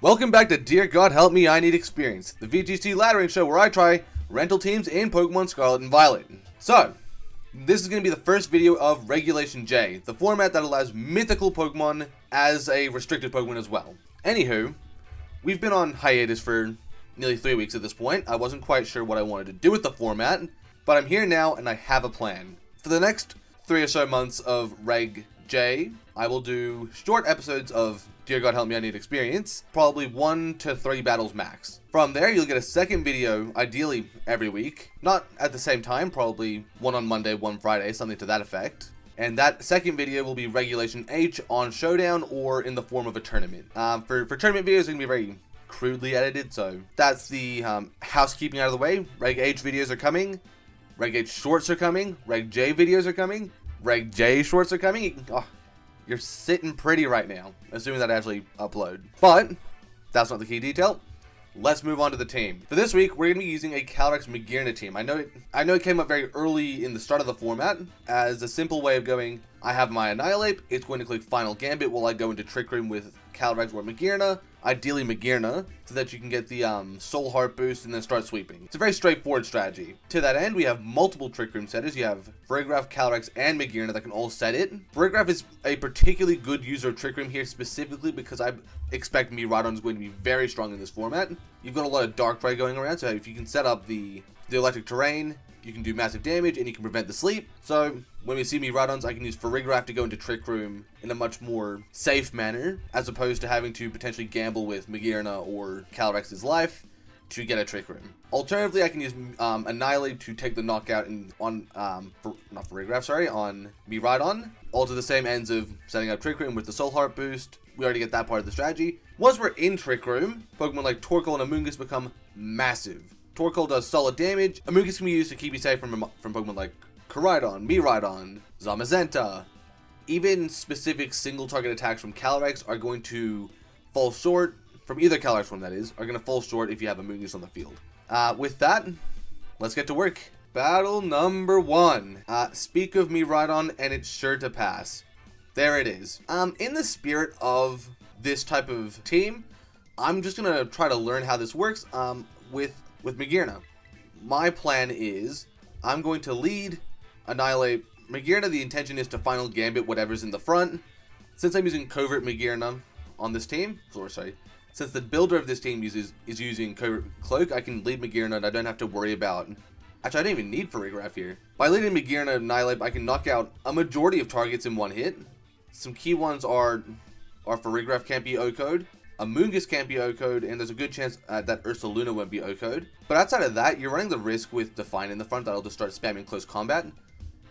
Welcome back to Dear God Help Me, I Need Experience, the VGC laddering show where I try rental teams in Pokemon Scarlet and Violet. So, this is going to be the first video of Regulation J, the format that allows mythical Pokemon as a restricted Pokemon as well. Anywho, we've been on hiatus for nearly 3 weeks at this point. I wasn't quite sure what I wanted to do with the format, but I'm here now and I have a plan. For the next 3 or so months of Reg J, I will do short episodes of Dear God Help Me, I Need Experience, probably 1 to 3 battles max. From there, you'll get a second video, ideally every week. Not at the same time, probably one on Monday, one Friday, something to that effect. And that second video will be Regulation H on Showdown or in the form of a tournament. For tournament videos, it's going to be very crudely edited, so that's the housekeeping out of the way. Reg H videos are coming. Reg H shorts are coming. Reg J videos are coming. Reg J shorts are coming. Oh, you're sitting pretty right now, assuming that I actually upload. But that's not the key detail. Let's move on to the team. For this week, we're going to be using a Calyrex-Magearna team. I know it came up very early in the start of the format as a simple way of going, I have my Annihilate, it's going to click Final Gambit while I go into Trick Room with Calyrex or Magearna, ideally Magearna, so that you can get the Soul Heart boost and then start sweeping. It's a very straightforward strategy. To that end, we have multiple Trick Room setters. You have Farigiraf, Calyrex, and Magearna that can all set it. Farigiraf is a particularly good user of Trick Room here specifically because I expect Miraidon is going to be very strong in this format. You've got a lot of Darkrai going around, so if you can set up the electric terrain, you can do massive damage and you can prevent the sleep. So when we see Miraidons, I can use Farigiraf to go into Trick Room in a much more safe manner, as opposed to having to potentially gamble with Magearna or Calyrex's life to get a Trick Room. Alternatively, I can use Annihilate to take the knockout on Miraidon. All to the same ends of setting up Trick Room with the Soul Heart boost. We already get that part of the strategy. Once we're in Trick Room, Pokemon like Torkoal and Amoonguss become massive. Torkoal does solid damage. Amoonguss can be used to keep you safe from Pokemon like Koraidon, Miraidon, Zamazenta. Even specific single target attacks from Calyrex are going to fall short, from either Calyrex form that is, are going to fall short if you have Amoonguss on the field. With that, let's get to work. Battle number 1. Speak of Miraidon and it's sure to pass. There it is. In the spirit of this type of team, I'm just going to try to learn how this works with Magearna. My plan is I'm going to lead, Annihilate Magearna. The intention is to Final Gambit whatever's in the front. Since I'm using Covert Magearna on this team, since the builder of this team is using Covert Cloak, I can lead Magearna and I don't have to worry about... Actually, I don't even need Farigiraf here. By leading Magearna and Annihilate, I can knock out a majority of targets in one hit. Some key ones are Farigiraf can't be O-code, Amoonguss can't be O-code, and there's a good chance that Ursaluna won't be O-code. But outside of that, you're running the risk with Define in the front that I'll just start spamming close combat.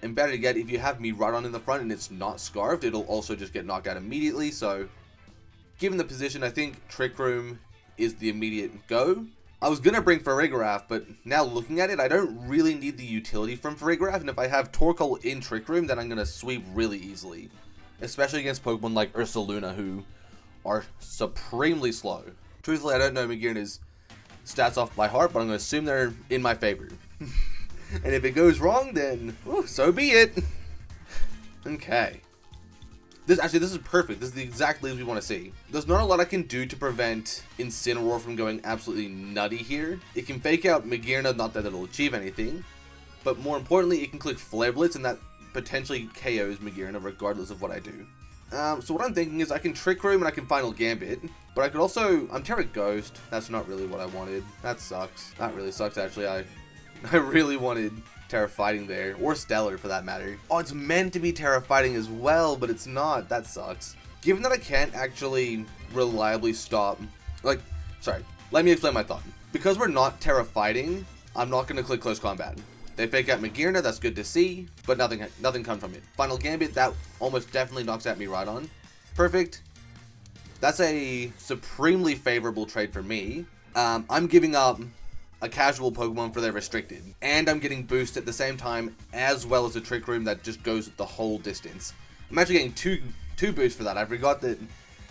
And better yet, if you have Miraidon in the front and it's not Scarfed, it'll also just get knocked out immediately. So, given the position, I think Trick Room is the immediate go. I was going to bring Farigiraf, but now looking at it, I don't really need the utility from Farigiraf. And if I have Torkoal in Trick Room, then I'm going to sweep really easily. Especially against Pokemon like Ursaluna, who are supremely slow. Truthfully, I don't know Magearna's stats off by heart, but I'm going to assume they're in my favor. And if it goes wrong, then so be it. Okay. This is perfect. This is the exact leads we want to see. There's not a lot I can do to prevent Incineroar from going absolutely nutty here. It can fake out Magearna, not that it'll achieve anything, but more importantly, it can click Flare Blitz, and that potentially KOs Magearna regardless of what I do. So what I'm thinking is I can Trick Room and I can Final Gambit, but I could also... I'm Terra Ghost. That's not really what I wanted. That sucks. That really sucks, actually. I really wanted Terra Fighting there, or Stellar for that matter. Oh, it's meant to be Terra Fighting as well, but it's not. That sucks. Given that I can't actually reliably stop... let me explain my thought. Because we're not Terra Fighting, I'm not going to click Close Combat. They fake out Magearna, that's good to see, but nothing comes from it. Final Gambit, that almost definitely knocks out Miraidon. Perfect. That's a supremely favorable trade for me. I'm giving up a casual Pokemon for their restricted, and I'm getting boost at the same time, as well as a Trick Room that just goes the whole distance. I'm actually getting two boosts for that. I forgot that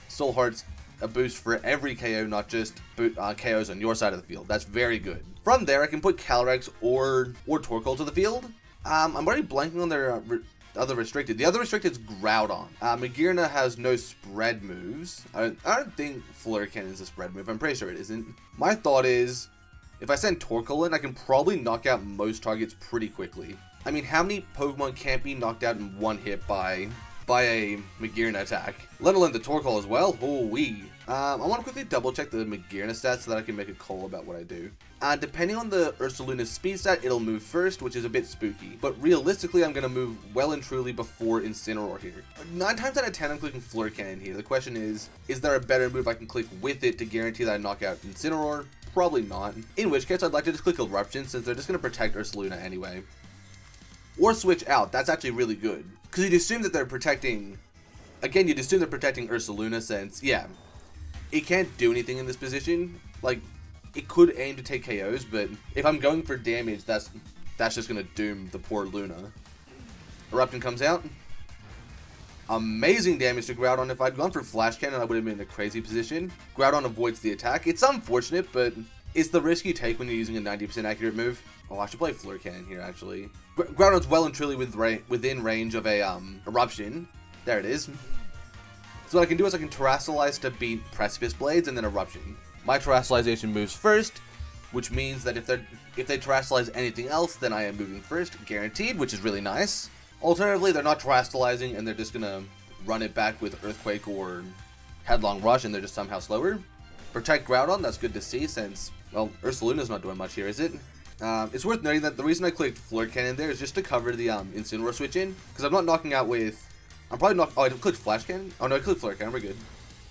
Soul Heart's a boost for every KO, not just KOs on your side of the field. That's very good. From there, I can put Calyrex or Torkoal to the field. I'm already blanking on their other restricted. The other restricted is Groudon. Magearna has no spread moves. I don't think Flare Cannon is a spread move. I'm pretty sure it isn't. My thought is, if I send Torkoal in, I can probably knock out most targets pretty quickly. I mean, how many Pokemon can't be knocked out in one hit by a Magearna attack? Let alone the Torkoal as well. Holy. I want to quickly double check the Magearna stats so that I can make a call about what I do. Depending on the Ursaluna's speed stat, it'll move first, which is a bit spooky. But realistically, I'm going to move well and truly before Incineroar here. 9 times out of 10, I'm clicking Flare Cannon here. The question is there a better move I can click with it to guarantee that I knock out Incineroar? Probably not. In which case, I'd like to just click Eruption, since they're just going to protect Ursaluna anyway. Or switch out. That's actually really good. Because you'd assume that they're protecting... Again, you'd assume they're protecting Ursaluna since, yeah, it can't do anything in this position. Like, it could aim to take KOs, but if I'm going for damage, that's just going to doom the poor Luna. Eruption comes out. Amazing damage to Groudon. If I'd gone for Flash Cannon, I would have been in a crazy position. Groudon avoids the attack. It's unfortunate, but it's the risk you take when you're using a 90% accurate move. Oh, I should play Flare Cannon here, actually. Groudon's well and truly within range of a Eruption. There it is. So what I can do is I can Terrasilize to beat Precipice Blades and then Eruption. My Terrasilization moves first, which means that if they Terrasilize anything else, then I am moving first, guaranteed, which is really nice. Alternatively, they're not Terrasilizing and they're just gonna run it back with Earthquake or Headlong Rush and they're just somehow slower. Protect Groudon, that's good to see since, well, Ursaluna's not doing much here, is it? It's worth noting that the reason I clicked Flare Cannon there is just to cover the Incineroar switch in, because I'm not knocking out with... I'm probably not... Oh, I clicked Flash Cannon? Oh no, I clicked Flare Cannon, we're good.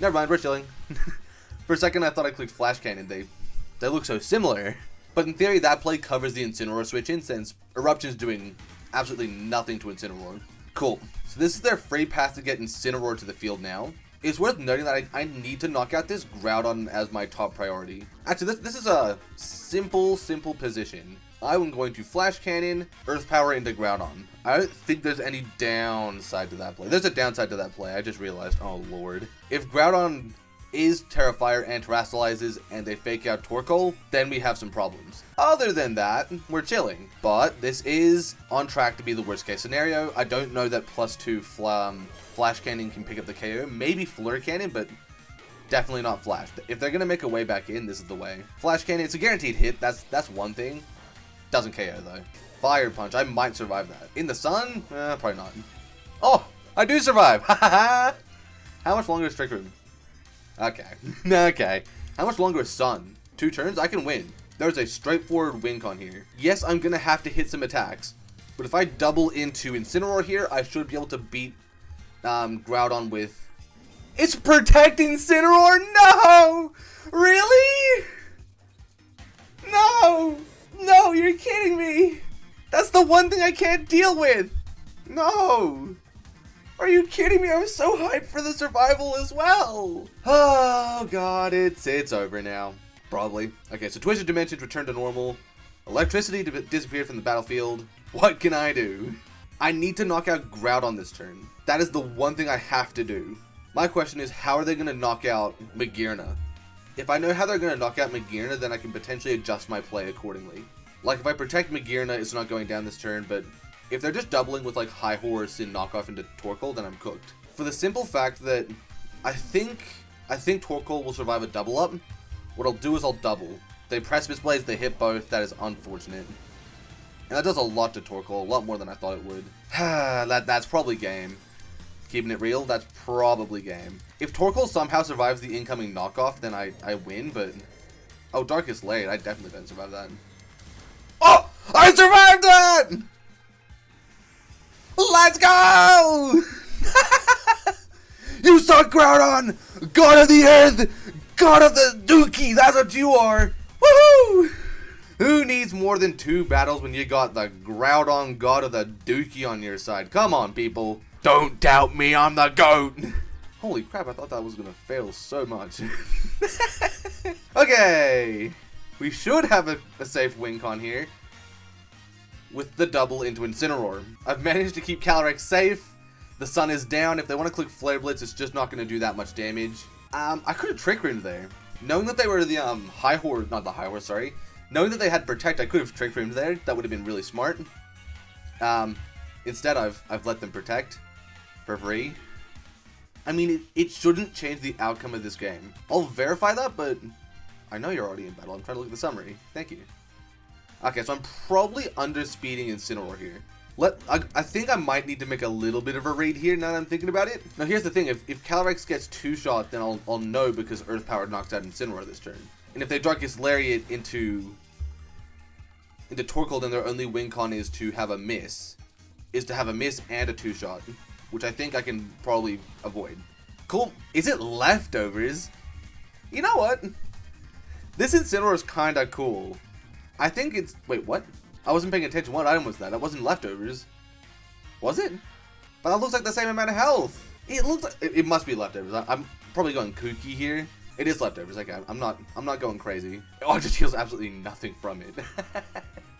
Never mind, we're chilling. For a second I thought I clicked Flash Cannon, they look so similar. But in theory, that play covers the Incineroar switch in, since Eruption's doing absolutely nothing to Incineroar. Cool. So this is their free path to get Incineroar to the field now. It's worth noting that I need to knock out this Groudon as my top priority. Actually, this is a simple position. I'm going to Flash Cannon, Earth Power into Groudon. I don't think there's any downside to that play. There's a downside to that play, I just realized. Oh lord. If Groudon is Terrafire and Terrasilizes and they fake out Torkoal, then we have some problems. Other than that, we're chilling. But this is on track to be the worst case scenario. I don't know that +2 Flash Cannon can pick up the KO. Maybe Flare Cannon, but definitely not Flash. If they're going to make a way back in, this is the way. Flash Cannon, it's a guaranteed hit. That's one thing. Doesn't KO though. Fire Punch, I might survive that. In the sun? Probably not. Oh, I do survive! Ha ha ha! How much longer is Trick Room? Okay. Okay. How much longer is Sun? 2 turns? I can win. There's a straightforward win con here. Yes, I'm gonna have to hit some attacks, but if I double into Incineroar here, I should be able to beat Groudon with... It's protecting Incineroar? No! Really? No! No, you're kidding me! That's the one thing I can't deal with! No! Are you kidding me? I was so hyped for the survival as well! Oh god, it's over now. Probably. Okay, so Twisted Dimensions returned to normal. Electricity disappeared from the battlefield. What can I do? I need to knock out Groudon this turn. That is the one thing I have to do. My question is, how are they going to knock out Magearna? If I know how they're going to knock out Magearna, then I can potentially adjust my play accordingly. Like, if I protect Magearna, it's not going down this turn, but if they're just doubling with, like, High Horse and knockoff into Torkoal, then I'm cooked. For the simple fact that I think Torkoal will survive a double up, what I'll do is I'll double. They Precipice Blades, they hit both, that is unfortunate. And that does a lot to Torkoal, a lot more than I thought it would. That's probably game. Keeping it real, that's probably game. If Torkoal somehow survives the incoming knockoff, then I win, but... Oh, Darkest Lane, I definitely didn't survive that. Oh! I survived that! Let's go! You suck, Groudon! God of the Earth! God of the Dookie! That's what you are! Woohoo! Who needs more than 2 battles when you got the Groudon God of the Dookie on your side? Come on, people. Don't doubt me, I'm the GOAT! Holy crap, I thought that was gonna fail so much. Okay. We should have a safe win con here. With the double into Incineroar. I've managed to keep Calyrex safe. The sun is down. If they want to click Flare Blitz, it's just not going to do that much damage. I could have Trick Roomed there. Knowing that they were the High Horse, not the High Horse, sorry. Knowing that they had Protect, I could have Trick Roomed there. That would have been really smart. Instead, I've let them protect for free. I mean, it shouldn't change the outcome of this game. I'll verify that, but I know you're already in battle. I'm trying to look at the summary. Thank you. Okay, so I'm probably underspeeding Incineroar here. I think I might need to make a little bit of a raid here now that I'm thinking about it. Now here's the thing, if Calyrex gets 2-shot, then I'll know because Earth Power knocks out Incineroar this turn. And if they Darkest Lariat into Torkoal, then their only win con is to have a miss. And a 2-shot. Which I think I can probably avoid. Cool. Is it leftovers? You know what? This Incineroar is kinda cool. I think it's... Wait, what? I wasn't paying attention. What item was that? That wasn't leftovers. Was it? But that looks like the same amount of health. It looks like... It must be leftovers. I'm probably going kooky here. It is leftovers. Okay, I'm not going crazy. Oh, it just heals absolutely nothing from it.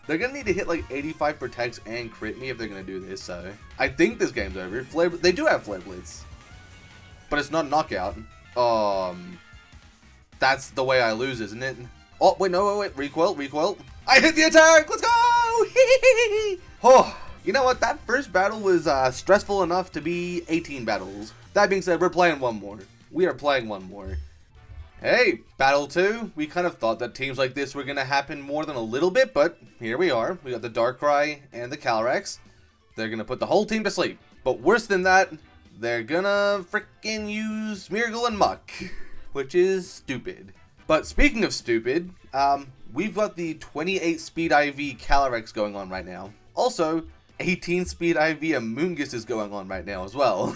They're gonna need to hit like 85 protects and crit me if they're gonna do this, so... I think this game's over. They do have Flare Blitz. But it's not knockout. That's the way I lose, isn't it? Oh, wait, no, wait. Recoil. I hit the attack! Let's go! Oh, you know what? That first battle was stressful enough to be 18 battles. That being said, we're playing one more. We are playing one more. Hey, battle 2. We kind of thought that teams like this were going to happen more than a little bit, but here we are. We got the Darkrai and the Calyrex. They're going to put the whole team to sleep. But worse than that, they're going to freaking use Smeargle and Muck, which is stupid. But speaking of stupid, we've got the 28 speed IV Calyrex going on right now. Also, 18 speed IV Amoonguss is going on right now as well.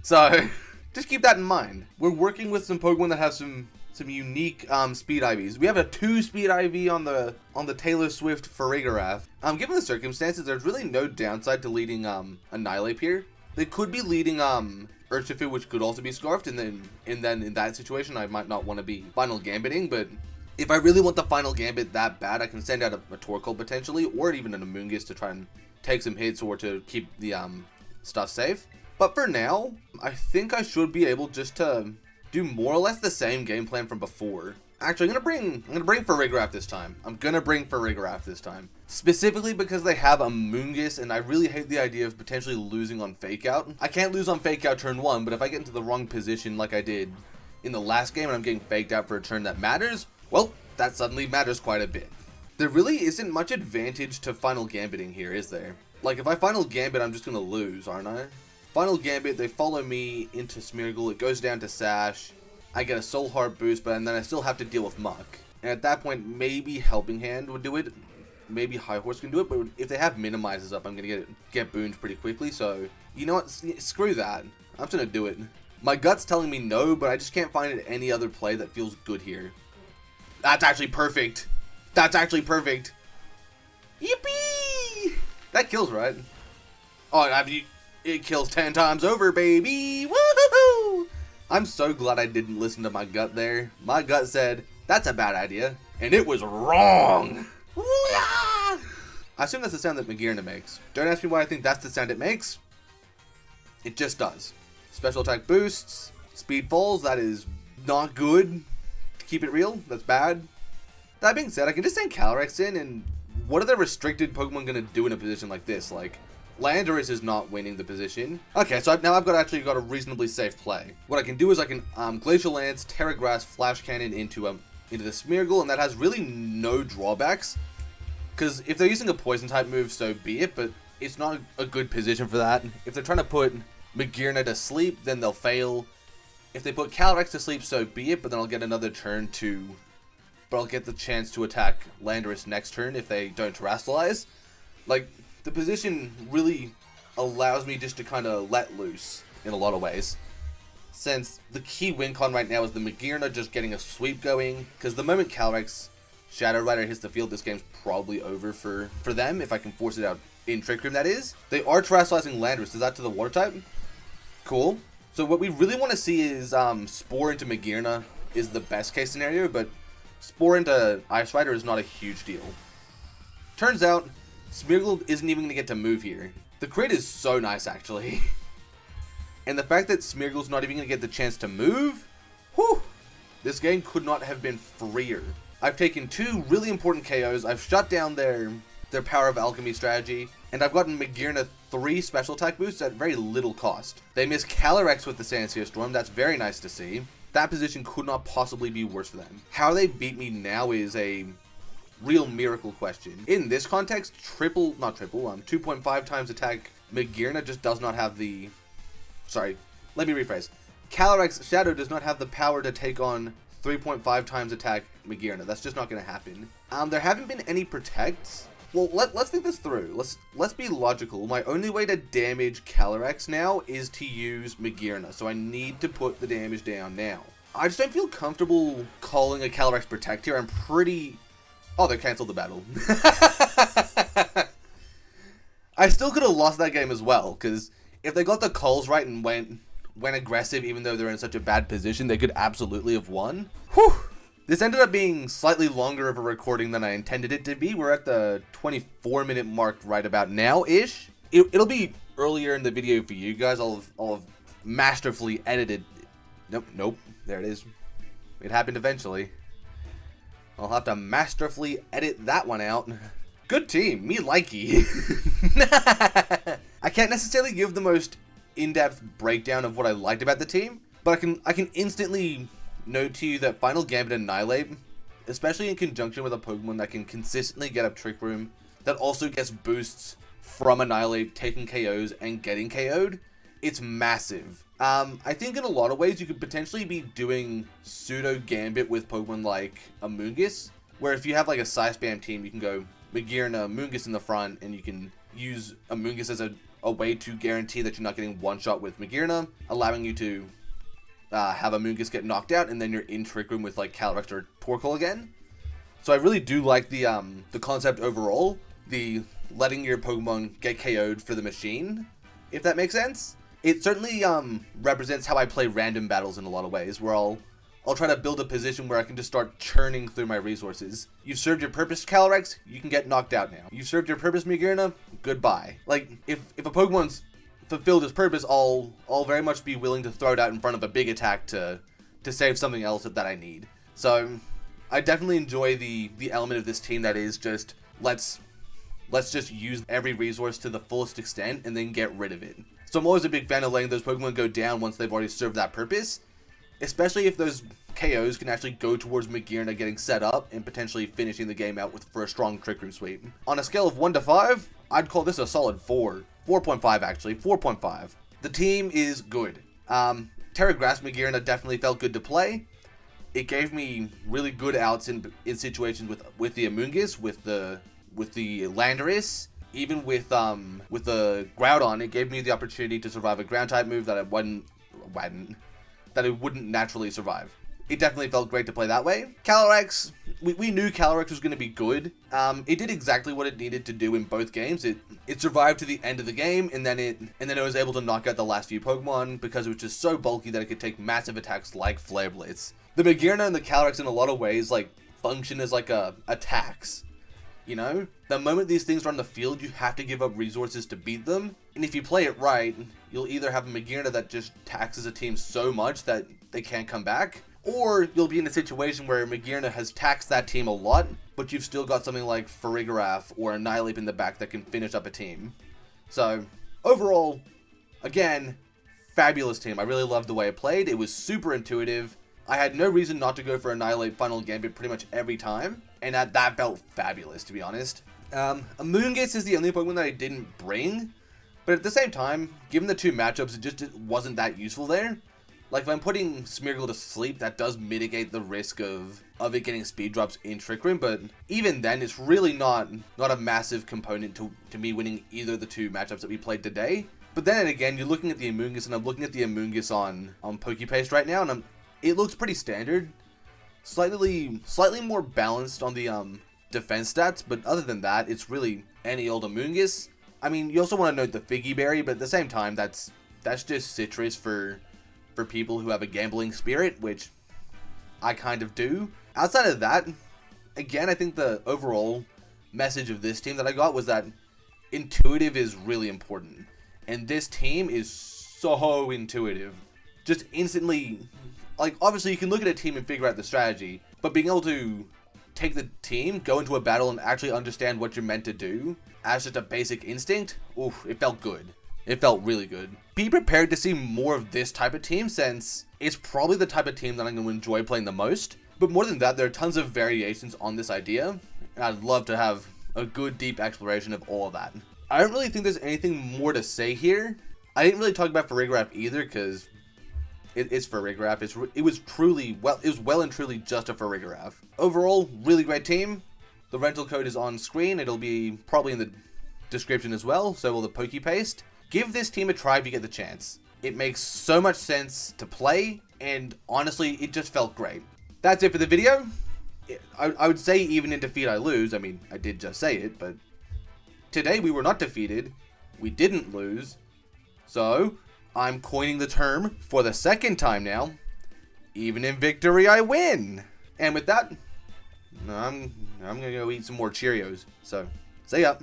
So... just keep that in mind. We're working with some Pokemon that have some unique speed IVs. We have a 2-speed IV on the Taylor Swift Farigiraf. Given the circumstances, there's really no downside to leading Annihilate here. They could be leading Urshifu, which could also be Scarfed, and then in that situation, I might not want to be Final Gambiting. But if I really want the Final Gambit that bad, I can send out a Torkoal potentially, or even an Amoonguss to try and take some hits or to keep the stuff safe. But for now, I think I should be able just to do more or less the same game plan from before. Actually, I'm gonna bring Farigiraf this time. Specifically because they have a Amoonguss, and I really hate the idea of potentially losing on Fake Out. I can't lose on Fake Out turn 1, but if I get into the wrong position like I did in the last game and I'm getting faked out for a turn that matters, well, that suddenly matters quite a bit. There really isn't much advantage to Final Gambiting here, is there? Like, if I Final Gambit, I'm just gonna lose, aren't I? Final Gambit, they follow me into Smeargle, it goes down to Sash, I get a Soul Heart boost, and then I still have to deal with Muck. And at that point, maybe Helping Hand would do it, maybe High Horse can do it, but if they have Minimizes up, I'm gonna get boons pretty quickly, so... You know what, screw that, I'm just gonna do it. My gut's telling me no, but I just can't find any other play that feels good here. That's actually perfect! Yippee! That kills, right? Oh, it kills 10 times over, baby! Woohoo! I'm so glad I didn't listen to my gut there. My gut said, that's a bad idea. And it was wrong! I assume that's the sound that Magearna makes. Don't ask me why I think that's the sound it makes. It just does. Special attack boosts. Speed falls, that is not good. To keep it real, that's bad. That being said, I can just send Calyrex in, and what are the restricted Pokemon gonna do in a position like this? Like, Landorus is not winning the position. Okay, so now I've actually got a reasonably safe play. What I can do is I can Glacial Lance, Terra Grass, Flash Cannon into the Smeargle, and that has really no drawbacks. Because if they're using a Poison type move, so be it, but it's not a good position for that. If they're trying to put Magearna to sleep, then they'll fail. If they put Calyrex to sleep, so be it, but then I'll get another turn to... But I'll get the chance to attack Landorus next turn if they don't Terrastallize. Like... The position really allows me just to kind of let loose in a lot of ways. Since the key win con right now is the Magearna just getting a sweep going. Because the moment Calyrex Shadow Rider hits the field, this game's probably over for them. If I can force it out in Trick Room, that is. They are Terrastalizing Landorus. Is that to the Water type? Cool. So what we really want to see is Spore into Magearna is the best case scenario. But Spore into Ice Rider is not a huge deal. Turns out... Smeargle isn't even going to get to move here. The crit is so nice, actually. And the fact that Smeargle's not even going to get the chance to move, whew, this game could not have been freer. I've taken 2 really important KOs. I've shut down their their Power of Alchemy strategy, and I've gotten Magearna 3 special attack boosts at very little cost. They miss Calyrex with the Sandseer Storm, that's very nice to see. That position could not possibly be worse for them. How they beat me now is a real miracle question. In this context, 2.5 times attack Magearna just does not have the... Sorry, let me rephrase. Calyrex Shadow does not have the power to take on 3.5 times attack Magearna. That's just not going to happen. There haven't been any protects. Well, let's think this through. Let's be logical. My only way to damage Calyrex now is to use Magearna, so I need to put the damage down now. I just don't feel comfortable calling a Calyrex Protect here. I'm pretty... Oh, they cancelled the battle. I still could have lost that game as well, because if they got the calls right and went aggressive, even though they're in such a bad position, they could absolutely have won. Whew! This ended up being slightly longer of a recording than I intended it to be. We're at the 24-minute mark right about now-ish. It'll be earlier in the video for you guys. I'll have masterfully edited... Nope. There it is. It happened eventually. I'll have to masterfully edit that one out. Good team. Me likey. I can't necessarily give the most in-depth breakdown of what I liked about the team, but I can instantly note to you that Final Gambit Annihilate, especially in conjunction with a Pokemon that can consistently get up Trick Room, that also gets boosts from Annihilate, taking KOs and getting KO'd, it's massive. I think in a lot of ways you could potentially be doing pseudo Gambit with Pokemon like Amoonguss, where if you have like a Psy Spam team, you can go Magearna, Amoonguss in the front, and you can use Amoonguss as a way to guarantee that you're not getting one-shot with Magearna, allowing you to have Amoonguss get knocked out, and then you're in Trick Room with like Calyrex or Torkoal again. So I really do like the concept overall, the letting your Pokemon get KO'd for the machine, if that makes sense. It certainly represents how I play random battles in a lot of ways, where I'll try to build a position where I can just start churning through my resources. You've served your purpose, Calyrex, you can get knocked out now. You've served your purpose, Magearna, goodbye. Like, if a Pokemon's fulfilled its purpose, I'll very much be willing to throw it out in front of a big attack to save something else that I need. So, I definitely enjoy the element of this team that is just, let's just use every resource to the fullest extent and then get rid of it. So I'm always a big fan of letting those Pokemon go down once they've already served that purpose, especially if those KOs can actually go towards Magearna getting set up and potentially finishing the game out for a strong Trick Room sweep. On a scale of 1 to 5, I'd call this a solid 4. 4.5 actually, 4.5. The team is good. Terra Grass Magearna definitely felt good to play. It gave me really good outs in situations with the Amoonguss, with the Landorus. Even with the Groudon, it gave me the opportunity to survive a ground type move that I wouldn't naturally survive. It definitely felt great to play that way. Calyrex, we knew Calyrex was going to be good. It did exactly what it needed to do in both games. It survived to the end of the game, and then it was able to knock out the last few Pokemon because it was just so bulky that it could take massive attacks like Flare Blitz. The Magearna and the Calyrex in a lot of ways like function as like a tax. You know, the moment these things are on the field, you have to give up resources to beat them. And if you play it right, you'll either have a Magearna that just taxes a team so much that they can't come back, or you'll be in a situation where Magearna has taxed that team a lot, but you've still got something like Farigiraf or Annihilate in the back that can finish up a team. So, overall, again, fabulous team. I really loved the way it played. It was super intuitive. I had no reason not to go for Annihilate Final Gambit pretty much every time, and that felt fabulous, to be honest. Amoonguss is the only Pokemon that I didn't bring, but at the same time, given the two matchups, it just wasn't that useful there. Like, if I'm putting Smeargle to sleep, that does mitigate the risk of it getting speed drops in Trick Room, but even then, it's really not a massive component to me winning either of the two matchups that we played today. But then again, you're looking at the Amoonguss, and I'm looking at the Amoonguss on PokePaste right now, and it looks pretty standard. Slightly more balanced on the defense stats, but other than that, it's really any old Amoonguss. I mean, you also want to note the Figgy Berry, but at the same time, that's just citrus for people who have a gambling spirit, which I kind of do. Outside of that, again, I think the overall message of this team that I got was that intuitive is really important. And this team is so intuitive. Just instantly, like, obviously you can look at a team and figure out the strategy, but being able to take the team, go into a battle, and actually understand what you're meant to do as just a basic instinct, oof, it felt good. It felt really good. Be prepared to see more of this type of team, since it's probably the type of team that I'm going to enjoy playing the most. But more than that, there are tons of variations on this idea, and I'd love to have a good deep exploration of all of that. I don't really think there's anything more to say here. I didn't really talk about Farigiraf either, because it's Farigiraf. It was well and truly just a Farigiraf. Overall, really great team. The rental code is on screen. It'll be probably in the description as well, so will the Pokepaste. Give this team a try if you get the chance. It makes so much sense to play, and honestly, it just felt great. That's it for the video. I would say even in defeat I lose. I mean, I did just say it, but today we were not defeated. We didn't lose. So, I'm coining the term for the second time now. Even in victory, I win. And with that, I'm gonna go eat some more Cheerios. So, see ya.